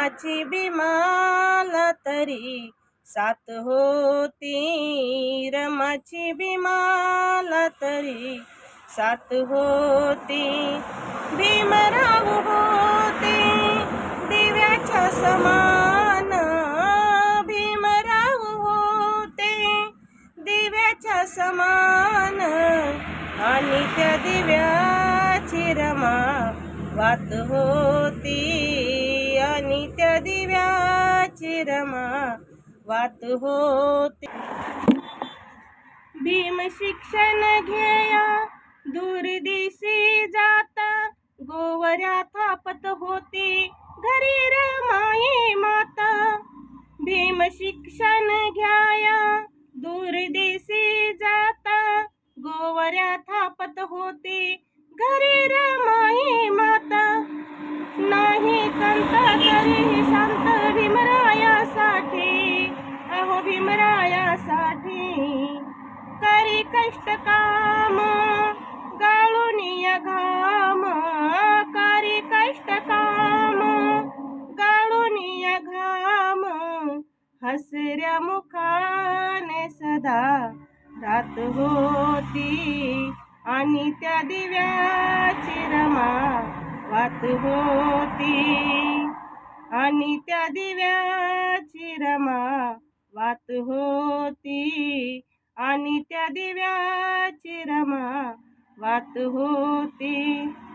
रमाची बिमाल तरी साथ होती, रमाची बिमाल तरी साथ होती. भीमराव होते दिव्याच्या समान, भीमराव होते दिव्याच्या समान, आणि त्या दिव्याची रमा वात होती, आणि त्या दिव्याची रमा वात होती. भीम शिक्षण घेया दूरदेशी जाता, गोवऱ्या थापत होती घरी रमाई माता. भीम शिक्षण घ्याया दूरदेशी जाता, गोवऱ्या थापत होती घरी रमाई माता. नाही कंता तरी शांत भीमरायासाठी, अहो भीमरायासाठी. करी कष्ट काम गाळून या घाम, करी कष्ट काम गाळून या घाम. हसऱ्या मुखाने सदा रात होती, आणि त्या दिव्याची रमा वात होती, आणि त्या दिव्याची रमा वात होती, आणि त्या दिव्याची रमा वात होती.